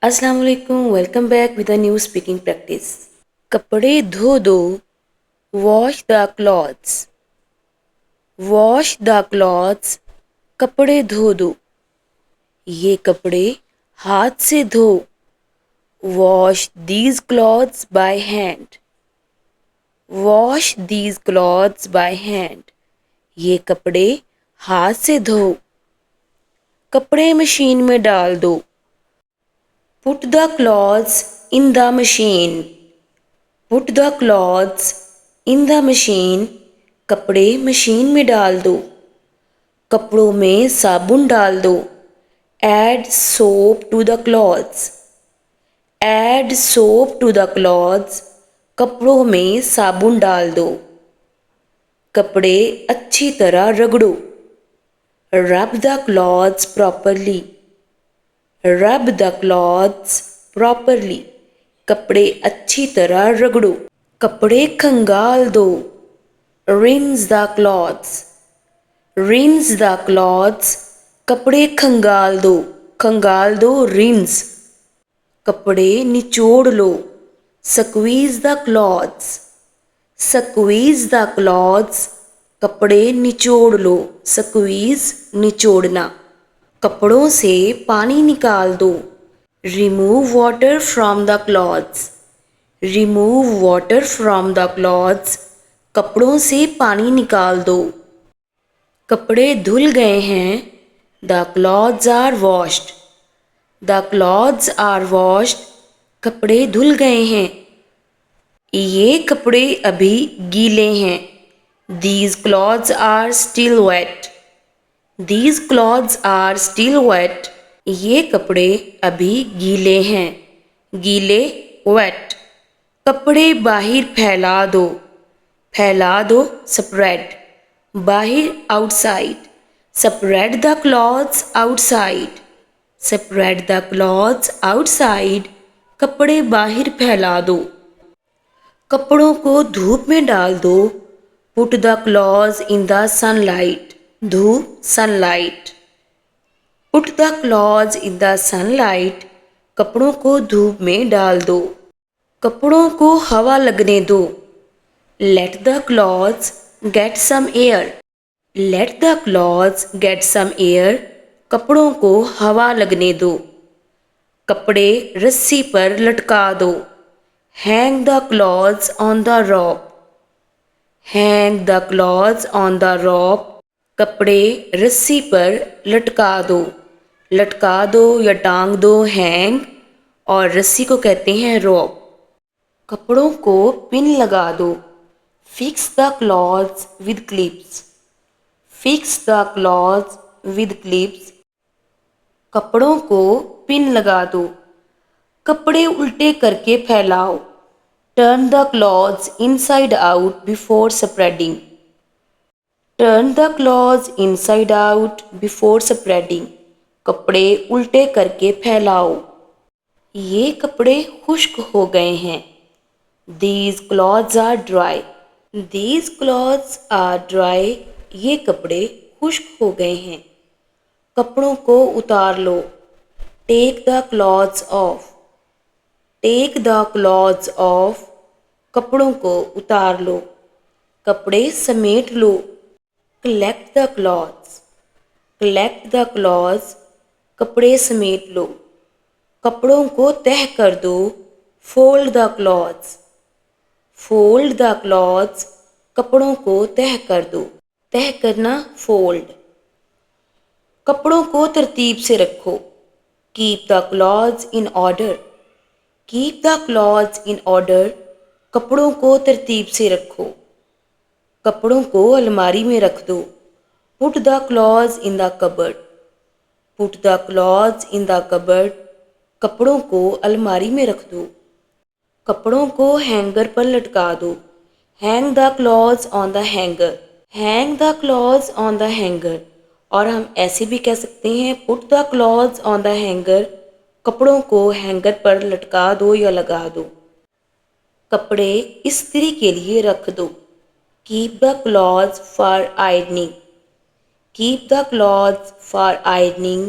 अस्सलाम वालेकुम, welcome back with a new speaking practice. कपड़े धो दो, wash the clothes. Wash the clothes, कपड़े धो दो। ये कपड़े हाथ से धो। Wash these clothes by hand. Wash these clothes by hand. ये कपड़े हाथ से धो। कपड़े मशीन में डाल दो। Put the clothes in the machine. Put the clothes in the machine. कपड़े मशीन में डाल दो। कपड़ों में साबुन डाल दो। Add soap to the clothes. Add soap to the clothes. कपड़ों में साबुन डाल दो। कपड़े अच्छी तरह रगड़ो। Rub the clothes properly. Rub the clothes properly. कपड़े अच्छी तरह रगड़ो। कपड़े खंगाल दो। Rinse the clothes. Rinse the clothes. कपड़े खंगाल दो। खंगाल दो, रिंस। कपड़े निचोड़ लो। Squeeze the clothes. Squeeze the clothes. कपड़े निचोड़ लो। स्क्वीज, निचोड़ना। कपड़ों से पानी निकाल दो। Remove water from the clothes. Remove water from the clothes. कपड़ों से पानी निकाल दो। कपड़े धुल गए हैं। The clothes are washed. The clothes are washed. कपड़े धुल गए हैं। ये कपड़े अभी गीले हैं। These clothes are still wet. These clothes are still wet. ये कपड़े अभी गीले हैं। गीले, वेट। कपड़े बाहर फैला दो। फैला दो, स्प्रेड। बाहर, outside. Spread the clothes outside. Spread the clothes outside. कपड़े बाहर फैला दो। कपड़ों को धूप में डाल दो। Put the clothes in the sunlight. धूप, sunlight. Put the clothes in the sunlight. कपड़ों को धूप में डाल दो। कपड़ों को हवा लगने दो। Let the clothes get some air. Let the clothes get some air. कपड़ों को हवा लगने दो। कपड़े रस्सी पर लटका दो। Hang the clothes on the rope. Hang the clothes on the rope. कपड़े रस्सी पर लटका दो। लटका दो या टांग दो, हैंग, और रस्सी को कहते हैं रॉप। कपड़ों को पिन लगा दो। Fix the clothes with clips. Fix the clothes with clips. कपड़ों को पिन लगा दो। कपड़े उल्टे करके फैलाओ। Turn the clothes inside out before spreading. Turn the clothes inside out before spreading. कपड़े उल्टे करके फैलाओ। ये कपड़े खुश्क हो गए हैं। These clothes are dry. These clothes are dry. ये कपड़े खुश्क हो गए हैं। कपड़ों को उतार लो। Take the clothes off. Take the clothes off. कपड़ों को उतार लो। कपड़े समेट लो। Collect the clothes. Collect the clothes. कपड़े समेट लो। कपड़ों को तह कर दो। Fold the clothes. Fold the clothes. कपड़ों को तह कर दो। तह करना, fold। कपड़ों को तरतीब से रखो। Keep the clothes in order. Keep the clothes in order. कपड़ों को तरतीब से रखो। कपड़ों को अलमारी में रख दो। Put the clothes in the cupboard. Put the clothes in the cupboard. कपड़ों को अलमारी में रख दो। कपड़ों को हैंगर पर लटका दो। Hang the clothes on the hanger. Hang the clothes on the hanger. और हम ऐसे भी कह सकते हैं Put the clothes on the hanger. कपड़ों को हैंगर पर लटका दो या लगा दो। कपड़े इस्त्री के लिए रख दो। Keep the clothes for ironing. Keep the clothes for ironing.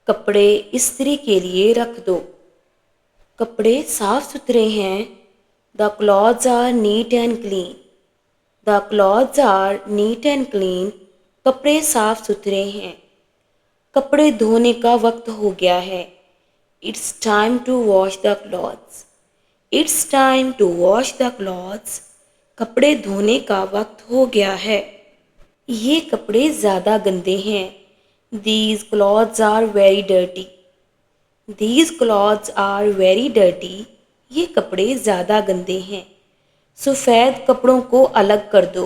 कपड़े इस्त्री के लिए रख दो। कपड़े साफ सुथरे हैं। The clothes are neat and clean. The clothes are neat and clean. कपड़े साफ सुथरे हैं। कपड़े धोने का वक्त हो गया है। It's time to wash the clothes. It's time to wash the clothes. कपड़े धोने का वक्त हो गया है। ये कपड़े ज़्यादा गंदे हैं। These clothes are very dirty. These clothes are very dirty. ये कपड़े ज़्यादा गंदे हैं। सफ़ेद कपड़ों को अलग कर दो।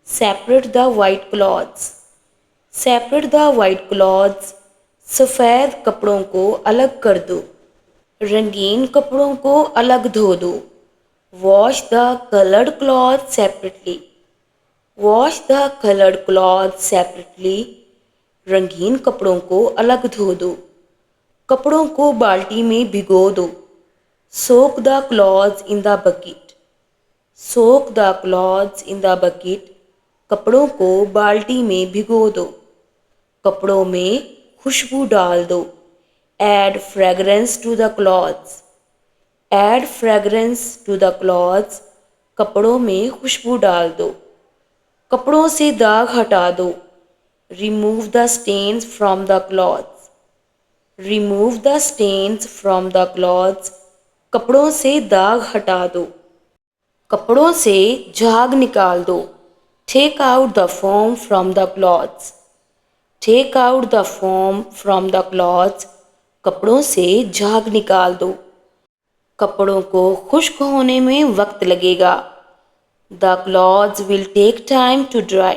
Separate the white clothes. Separate the white clothes. सफ़ेद कपड़ों को अलग कर दो। रंगीन कपड़ों को अलग धो दो। Wash the colored clothes separately. Wash the colored clothes separately. रंगीन कपड़ों को अलग धो दो। कपड़ों को बाल्टी में भिगो दो। Soak the clothes in the bucket. Soak the clothes in the bucket. कपड़ों को बाल्टी में भिगो दो। कपड़ों में खुशबू डाल दो। Add fragrance to the clothes. Add fragrance to the clothes. कपड़ों में खुशबू डाल दो। कपड़ों से दाग हटा दो। Remove the stains from the clothes. Remove the stains from the clothes. कपड़ों से दाग हटा दो। कपड़ों से झाग निकाल दो। Take out the foam from the clothes. Take out the foam from the clothes. कपड़ों से झाग निकाल दो। कपड़ों को खुश्क होने में वक्त लगेगा। The clothes will take time to dry.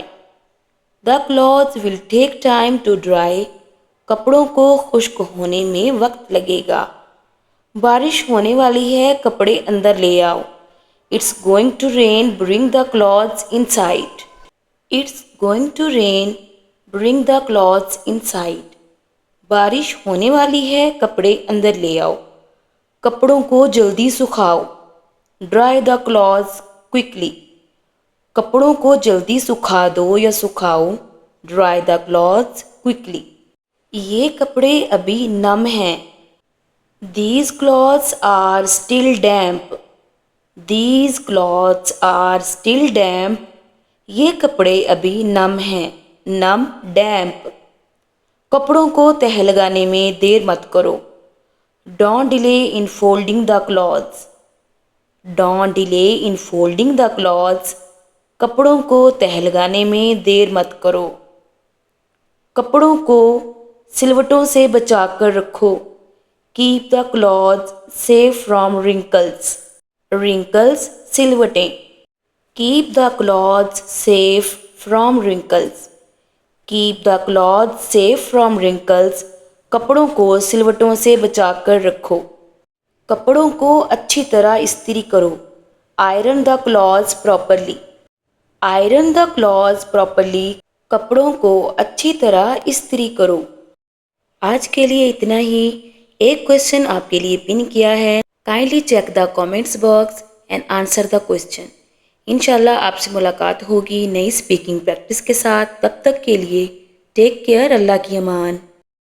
The clothes will take time to dry. कपड़ों को खुश्क होने में वक्त लगेगा। बारिश होने वाली है, कपड़े अंदर ले आओ। It's going to rain, bring the clothes inside. It's going to rain, bring the clothes inside. बारिश होने वाली है, कपड़े अंदर ले आओ। कपड़ों को जल्दी सुखाओ। Dry the clothes quickly. कपड़ों को जल्दी सुखा दो या सुखाओ। Dry the clothes quickly. ये कपड़े अभी नम हैं। These clothes are still damp. These clothes are still damp. ये कपड़े अभी नम हैं। नम damp. कपड़ों को तह लगाने में देर मत करो। Don't delay in folding the clothes. Don't delay in folding the clothes. कपड़ों को तह लगाने में देर मत करो। कपड़ों को सिलवटों से बचा कर रखो। Keep the clothes safe from wrinkles. Wrinkles सिलवटें। Keep the clothes safe from wrinkles. Keep the clothes safe from wrinkles. कपड़ों को सिलवटों से बचा कर रखो। कपड़ों को अच्छी तरह इस्त्री करो। Iron the clothes properly. Iron the clothes properly. कपड़ों को अच्छी तरह इस्त्री करो। आज के लिए इतना ही। एक क्वेश्चन आपके लिए पिन किया है। Kindly check the comments box and answer the question. इंशाल्लाह आपसे मुलाकात होगी नई स्पीकिंग प्रैक्टिस के साथ। तब तक के लिए टेक केयर। अल्लाह की अमान।